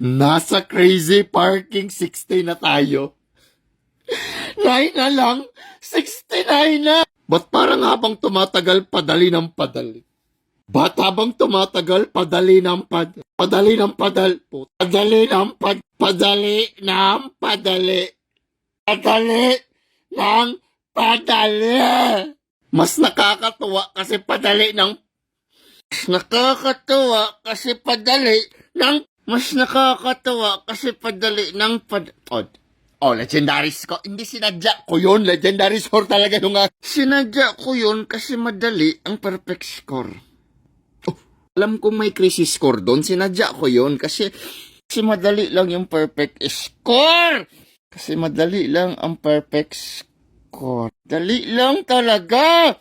Nasa crazy parking 60 na tayo. 9 na lang, 69 na. Ba't parang habang tumatagal, padali ng padali? Ba't habang tumatagal, padali ng padali? Padali ng padali. Padali ng padali ng padali. Padali ng padali. Mas nakakatuwa kasi padali ng... Mas nakakatuwa kasi padali ng... Mas nakakatawa kasi padali ng legendary score. Hindi sinadya ko yun. Legendary score talaga yung sinadya ko yun kasi madali ang perfect score. Alam kong may crazy score doon. Sinadya ko yun kasi madali lang yung perfect score. Kasi madali lang ang perfect score. Dali lang talaga.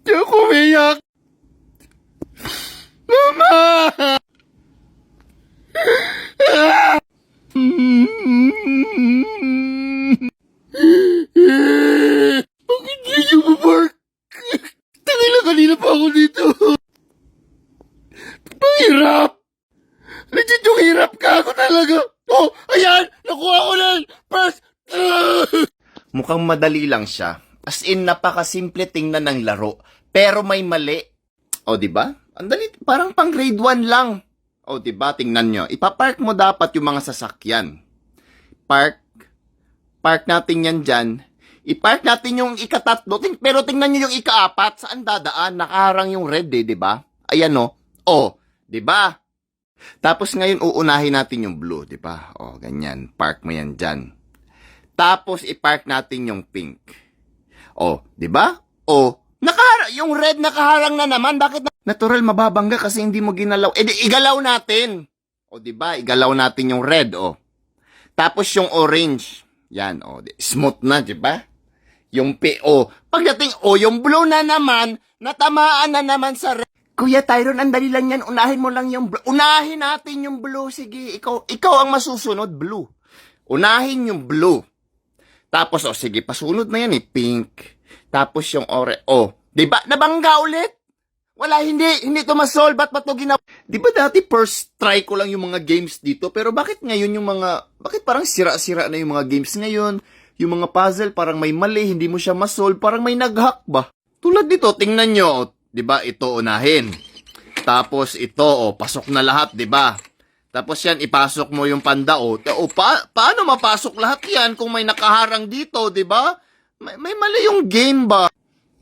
Di ako umiyak. Mama! Bakit di nyo mabark? Tangina kanina pa ako dito. Mahirap. Legit yung hirap ka ako talaga. Oh, ayan! Nakuha ko na first. Mukhang madali lang siya. As in, napakasimple tingnan ng laro. Pero may mali. O, diba? Ang dali, parang pang grade 1 lang. O, diba? Tingnan nyo. Ipapark mo dapat yung mga sasakyan. Park natin yan dyan. I-park natin yung ikatatlo. Pero tingnan nyo yung ikaapat. Saan dadaan? Nakaharang yung red eh, diba? Ayan o. O, diba? Tapos ngayon, uunahin natin yung blue, diba? O, ganyan. Park mo yan dyan. Tapos, i-park natin yung pink. O, di ba? O, yung red nakaharang na naman. Bakit na? Natural, mababangga kasi hindi mo ginalaw. Eh, di, igalaw natin. O, di ba? Igalaw natin yung red, o. Tapos, yung orange. Yan, o. Smooth na, di ba? Yung o. Pagdating, yung blue na naman, natamaan na naman sa red. Kuya Tyron, ang dali lang yan. Unahin mo lang yung blue. Unahin natin yung blue. Sige, ikaw ang masusunod, blue. Unahin yung blue. Tapos, sige, pasunod na yan eh, pink. Tapos yung diba, nabangga ulit? Wala, hindi to masolve, ba't to ginawa? Diba dati first try ko lang yung mga games dito, pero bakit ngayon bakit parang sira-sira na yung mga games ngayon? Yung mga puzzle, parang may mali, hindi mo siya masolve, parang may nag-hack ba? Tulad dito, tingnan nyo, diba, ito unahin. Tapos ito, pasok na lahat, diba? Tapos yan, ipasok mo yung panda, paano mapasok lahat yan kung may nakaharang dito, di ba? May mali yung game ba?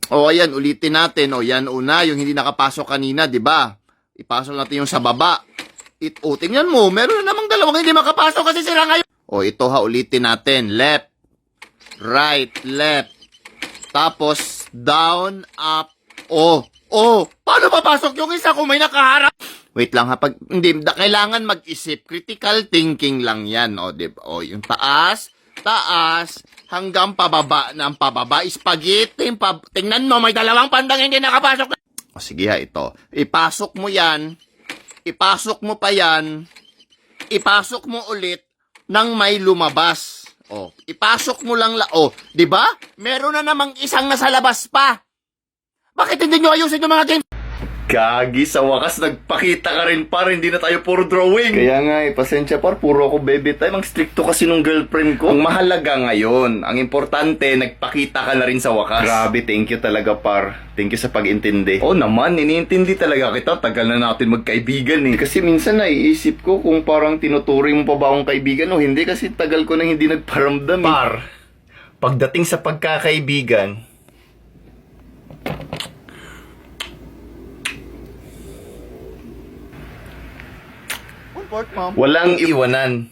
Ayan, ulitin natin. Yan una, yung hindi nakapasok kanina, di ba? Ipasok natin yung sa baba. Tingnan mo, meron na namang dalawang hindi makapasok kasi sila ngayon. Ito ulitin natin. Left, right, left. Tapos, down, up, paano papasok yung isa kung may nakaharang? Wait lang ha, kailangan mag-isip. Critical thinking lang yan, diba? Yung taas, hanggang pababa ng pababa. Spaghetti, tingnan mo, may dalawang pandang hindi nakapasok. Sige ha, ito. Ipasok mo yan, ipasok mo pa yan, ipasok mo ulit nang may lumabas. Ipasok mo lang diba? Meron na namang isang nasa labas pa. Bakit hindi nyo ayusin yung mga games? Gagi, sa wakas nagpakita ka rin par, hindi na tayo puro drawing. Kaya nga pasensya par, puro ako baby time. Ang stricto kasi nung girlfriend ko. Ang mahalaga ngayon, ang importante, nagpakita ka na rin sa wakas. Grabe, thank you talaga par. Thank you sa pag-intindi. Naman, iniintindi talaga kita. Tagal na natin magkaibigan eh. Kasi minsan naiisip ko kung parang tinuturing mo pa ba akong kaibigan o hindi. Kasi tagal ko nang hindi nagparamdam eh. Par, pagdating sa pagkakaibigan, walang iwanan.